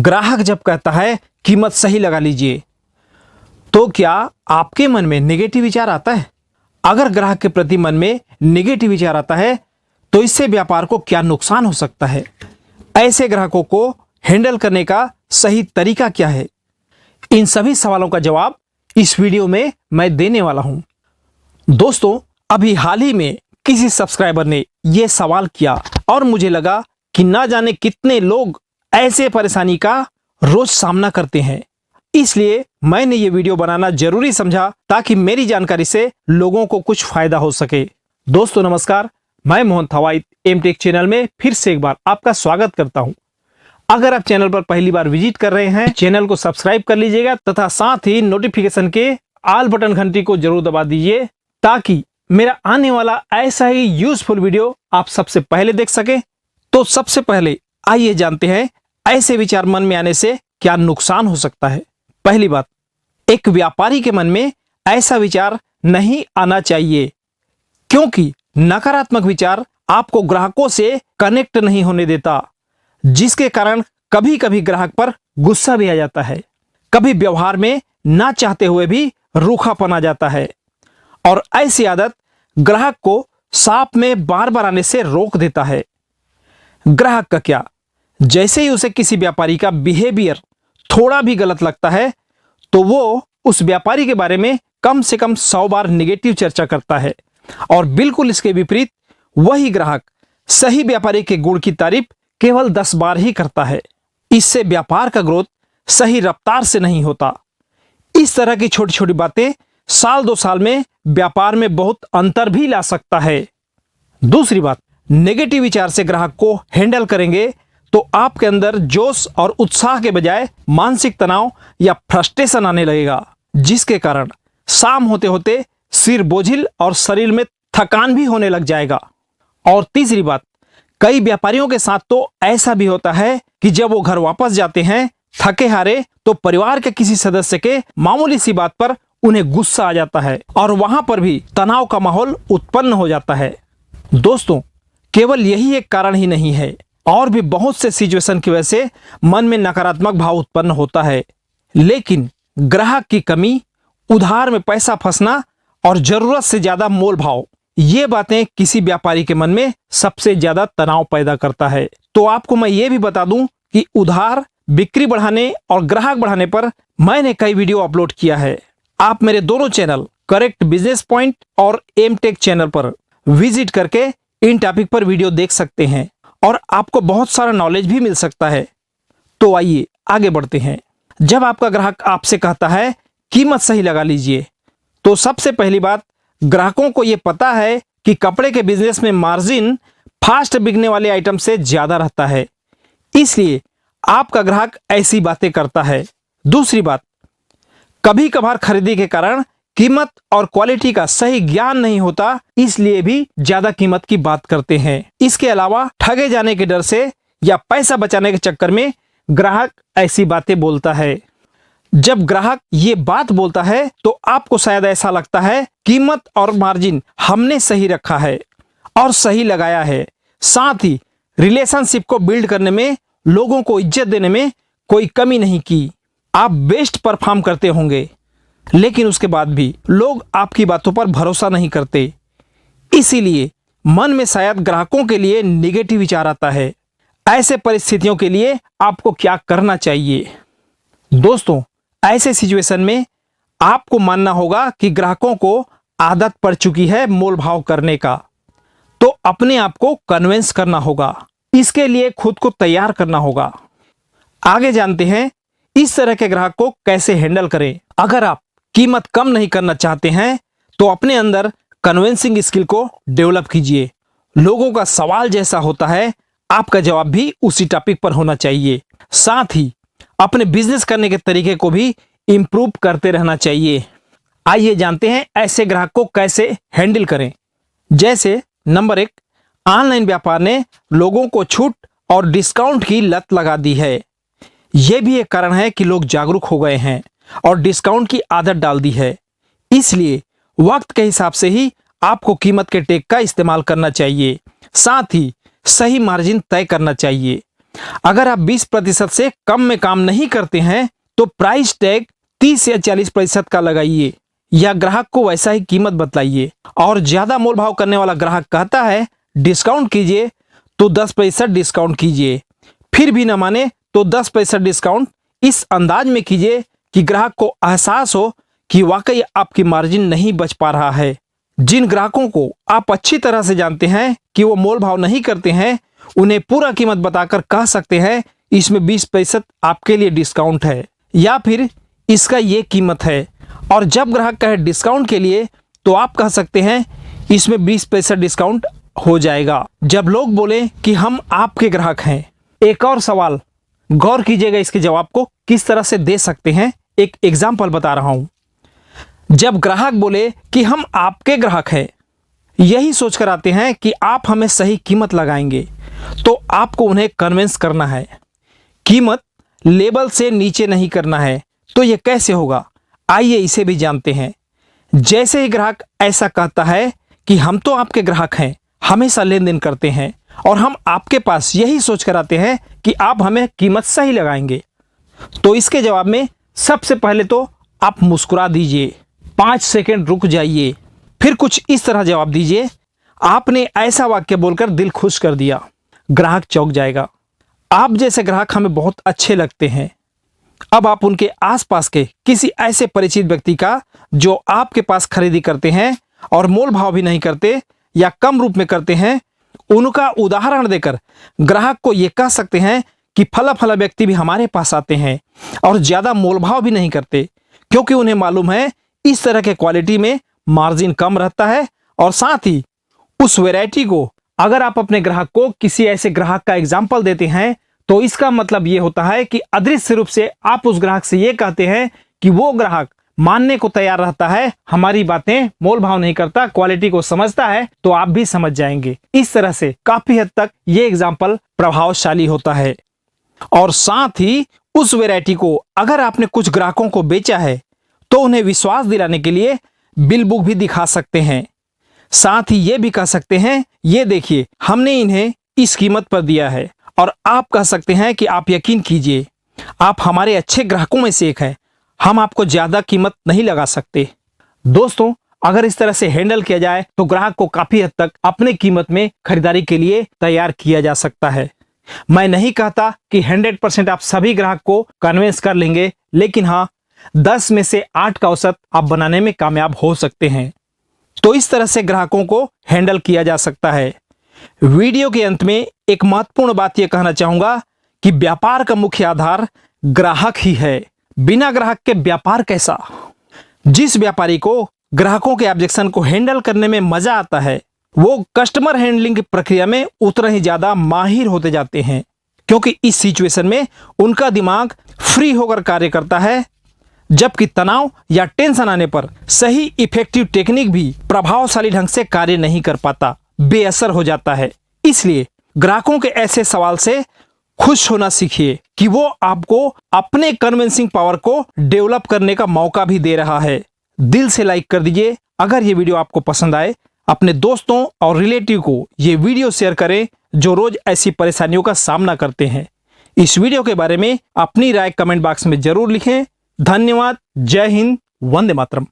ग्राहक जब कहता है कीमत सही लगा लीजिए, तो क्या आपके मन में नेगेटिव विचार आता है? अगर ग्राहक के प्रति मन में नेगेटिव विचार आता है तो इससे व्यापार को क्या नुकसान हो सकता है? ऐसे ग्राहकों को हैंडल करने का सही तरीका क्या है? इन सभी सवालों का जवाब इस वीडियो में मैं देने वाला हूं। दोस्तों, अभी हाल ही में किसी सब्सक्राइबर ने यह सवाल किया और मुझे लगा कि ना जाने कितने लोग ऐसे परेशानी का रोज सामना करते हैं। इसलिए मैंने ये वीडियो बनाना जरूरी समझा ताकि मेरी जानकारी से लोगों को कुछ फायदा हो सके। दोस्तों नमस्कार, मैं मोहन थवाइट एमटेक चैनल में फिर से एक बार आपका स्वागत करता हूं। अगर आप चैनल पर पहली बार विजिट कर रहे हैं, चैनल को सब्सक्राइब कर लीजिएगा तथा साथ ही नोटिफिकेशन के ऑल बटन घंटी को जरूर दबा दीजिए ताकि मेरा आने वाला ऐसा ही यूजफुल वीडियो आप सबसे पहले देख सके। तो सबसे पहले आइए जानते हैं ऐसे विचार मन में आने से क्या नुकसान हो सकता है। पहली बात, एक व्यापारी के मन में ऐसा विचार नहीं आना चाहिए, क्योंकि नकारात्मक विचार आपको ग्राहकों से कनेक्ट नहीं होने देता, जिसके कारण कभी कभी ग्राहक पर गुस्सा भी आ जाता है। कभी व्यवहार में ना चाहते हुए भी रूखापन आ जाता है और ऐसी आदत ग्राहक को शॉप में बार बार आने से रोक देता है। ग्राहक का क्या, जैसे ही उसे किसी व्यापारी का बिहेवियर थोड़ा भी गलत लगता है तो वो उस व्यापारी के बारे में कम से कम 100 बार निगेटिव चर्चा करता है और बिल्कुल इसके विपरीत वही ग्राहक सही व्यापारी के गुण की तारीफ केवल 10 बार ही करता है। इससे व्यापार का ग्रोथ सही रफ्तार से नहीं होता। इस तरह की छोटी छोटी बातें साल 2 साल में व्यापार में बहुत अंतर भी ला सकता है। दूसरी बात, नेगेटिव विचार से ग्राहक को हैंडल करेंगे तो आपके अंदर जोश और उत्साह के बजाय मानसिक तनाव या फ्रस्ट्रेशन आने लगेगा, जिसके कारण शाम होते होते सिर बोझिल और शरीर में थकान भी होने लग जाएगा। और तीसरी बात, कई व्यापारियों के साथ तो ऐसा भी होता है कि जब वो घर वापस जाते हैं थके हारे तो परिवार के किसी सदस्य के मामूली सी बात पर उन्हें गुस्सा आ जाता है और वहां पर भी तनाव का माहौल उत्पन्न हो जाता है। दोस्तों, केवल यही एक कारण ही नहीं है, और भी बहुत से सिचुएशन की वजह से मन में नकारात्मक भाव उत्पन्न होता है। लेकिन ग्राहक की कमी, उधार में पैसा फंसना और जरूरत से ज्यादा मोल भाव, ये बातें किसी व्यापारी के मन में सबसे ज्यादा तनाव पैदा करता है। तो आपको मैं ये भी बता दूं कि उधार, बिक्री बढ़ाने और ग्राहक बढ़ाने पर मैंने कई वीडियो अपलोड किया है। आप मेरे दोनों चैनल करेक्ट बिजनेस पॉइंट और एमटेक चैनल पर विजिट करके इन टॉपिक पर वीडियो देख सकते हैं और आपको बहुत सारा नॉलेज भी मिल सकता है। तो आइए आगे बढ़ते हैं। जब आपका ग्राहक आपसे कहता है कीमत सही लगा लीजिए, तो सबसे पहली बात, ग्राहकों को यह पता है कि कपड़े के बिजनेस में मार्जिन फास्ट बिकने वाले आइटम से ज्यादा रहता है, इसलिए आपका ग्राहक ऐसी बातें करता है। दूसरी बात, कभी कभार खरीदी के कारण कीमत और क्वालिटी का सही ज्ञान नहीं होता, इसलिए भी ज्यादा कीमत की बात करते हैं। इसके अलावा ठगे जाने के डर से या पैसा बचाने के चक्कर में ग्राहक ऐसी बातें बोलता है। जब ग्राहक ये बात बोलता है तो आपको शायद ऐसा लगता है कीमत और मार्जिन हमने सही रखा है और सही लगाया है, साथ ही रिलेशनशिप को बिल्ड करने में, लोगों को इज्जत देने में कोई कमी नहीं की। आप बेस्ट परफॉर्म करते होंगे, लेकिन उसके बाद भी लोग आपकी बातों पर भरोसा नहीं करते, इसीलिए मन में शायद ग्राहकों के लिए नेगेटिव विचार आता है। ऐसे परिस्थितियों के लिए आपको क्या करना चाहिए? दोस्तों, ऐसे सिचुएशन में आपको मानना होगा कि ग्राहकों को आदत पड़ चुकी है मोल भाव करने का, तो अपने आप को कन्विंस करना होगा। इसके लिए खुद को तैयार करना होगा। आगे जानते हैं इस तरह के ग्राहक को कैसे हैंडल करें। अगर आप कीमत कम नहीं करना चाहते हैं तो अपने अंदर कन्विंसिंग स्किल को डेवलप कीजिए। लोगों का सवाल जैसा होता है आपका जवाब भी उसी टॉपिक पर होना चाहिए। साथ ही अपने बिजनेस करने के तरीके को भी इंप्रूव करते रहना चाहिए। आइए जानते हैं ऐसे ग्राहक को कैसे हैंडल करें। जैसे नंबर 1, ऑनलाइन व्यापार ने लोगों को छूट और डिस्काउंट की लत लगा दी है। यह भी एक कारण है कि लोग जागरूक हो गए हैं और डिस्काउंट की आदत डाल दी है। इसलिए वक्त के हिसाब से ही आपको कीमत के टैग का इस्तेमाल करना चाहिए, साथ ही सही मार्जिन तय करना चाहिए। अगर आप 20% से कम में काम नहीं करते हैं तो प्राइस टैग 30 या 40% का लगाइए या ग्राहक को वैसा ही कीमत बतलाइए। और ज्यादा मोल भाव करने वाला ग्राहक कहता है डिस्काउंट कीजिए तो 10% डिस्काउंट कीजिए, फिर भी न माने तो 10% डिस्काउंट इस अंदाज में कीजिए कि ग्राहक को एहसास हो कि वाकई आपकी मार्जिन नहीं बच पा रहा है। जिन ग्राहकों को आप अच्छी तरह से जानते हैं कि वो मोल भाव नहीं करते हैं, उन्हें पूरा कीमत बताकर कह सकते हैं इसमें 20% आपके लिए डिस्काउंट है या फिर इसका ये कीमत है। और जब ग्राहक कहे डिस्काउंट के लिए तो आप कह सकते हैं इसमें 20% डिस्काउंट हो जाएगा। जब लोग बोले कि हम आपके ग्राहक हैं, एक और सवाल गौर कीजिएगा, इसके जवाब को किस तरह से दे सकते हैं। एक एग्जाम्पल बता रहा हूं। जब ग्राहक बोले कि हम आपके ग्राहक हैं, यही सोचकर आते हैं कि आप हमें सही कीमत लगाएंगे, तो आपको उन्हें कन्विंस करना है। कीमत लेबल से नीचे नहीं करना है। तो यह कैसे होगा, आइए इसे भी जानते हैं। जैसे ही ग्राहक ऐसा कहता है कि हम तो आपके ग्राहक हैं, हमेशा लेन देन करते हैं और हम आपके पास यही सोचकर आते हैं कि आप हमें कीमत सही लगाएंगे, तो इसके जवाब में सबसे पहले तो आप मुस्कुरा दीजिए, 5 सेकंड रुक जाइए, फिर कुछ इस तरह जवाब दीजिए। आपने ऐसा वाक्य बोलकर दिल खुश कर दिया, ग्राहक चौंक जाएगा। आप जैसे ग्राहक हमें बहुत अच्छे लगते हैं। अब आप उनके आसपास के किसी ऐसे परिचित व्यक्ति का जो आपके पास खरीदी करते हैं और मोल भाव भी नहीं करते या कम रूप में करते हैं, उनका उदाहरण देकर ग्राहक को यह कह सकते हैं कि फला फला व्यक्ति भी हमारे पास आते हैं और ज्यादा मोल भाव भी नहीं करते, क्योंकि उन्हें मालूम है इस तरह के क्वालिटी में मार्जिन कम रहता है। और साथ ही उस वैरायटी को अगर आप अपने ग्राहक को किसी ऐसे ग्राहक का एग्जाम्पल देते हैं तो इसका मतलब यह होता है कि अदृश्य रूप से आप उस ग्राहक से यह कहते हैं कि वो ग्राहक मानने को तैयार रहता है, हमारी बातें, मोल भाव नहीं करता, क्वालिटी को समझता है, तो आप भी समझ जाएंगे। इस तरह से काफी हद तक ये एग्जाम्पल प्रभावशाली होता है। और साथ ही उस वैरायटी को अगर आपने कुछ ग्राहकों को बेचा है तो उन्हें विश्वास दिलाने के लिए बिल बुक भी दिखा सकते हैं। साथ ही ये भी कह सकते हैं, ये देखिए हमने इन्हें इस कीमत पर दिया है। और आप कह सकते हैं कि आप यकीन कीजिए, आप हमारे अच्छे ग्राहकों में से एक हैं, हम आपको ज्यादा कीमत नहीं लगा सकते। दोस्तों, अगर इस तरह से हैंडल किया जाए तो ग्राहक को काफी हद तक अपने कीमत में खरीदारी के लिए तैयार किया जा सकता है। मैं नहीं कहता कि 100% आप सभी ग्राहक को कन्विंस कर लेंगे, लेकिन हाँ, 10 में से 8 का औसत आप बनाने में कामयाब हो सकते हैं। तो इस तरह से ग्राहकों को हैंडल किया जा सकता है। वीडियो के अंत में एक महत्वपूर्ण बात यह कहना चाहूंगा कि व्यापार का मुख्य आधार ग्राहक ही है। बिना ग्राहक के व्यापार कैसा? जिस व्यापारी को ग्राहकों के ऑब्जेक्शन को हैंडल करने में मजा आता है, वो कस्टमर हैंडलिंग की प्रक्रिया में उतना ही ज्यादा माहिर होते जाते हैं, क्योंकि इस सिचुएशन में उनका दिमाग फ्री होकर कार्य करता है, जबकि तनाव या टेंशन आने पर सही इफेक्टिव टेक्निक भी प्रभावशाली ढंग से कार्य नहीं कर पाता, बेअसर हो जाता है। इसलिए ग्राहकों के ऐसे सवाल से खुश होना सीखिए कि वो आपको अपने कन्विंसिंग पावर को डेवलप करने का मौका भी दे रहा है। दिल से लाइक कर दीजिए। अगर ये वीडियो आपको पसंद आए, अपने दोस्तों और रिलेटिव को ये वीडियो शेयर करें जो रोज ऐसी परेशानियों का सामना करते हैं। इस वीडियो के बारे में अपनी राय कमेंट बॉक्स में जरूर लिखें। धन्यवाद। जय हिंद। वंदे मातरम।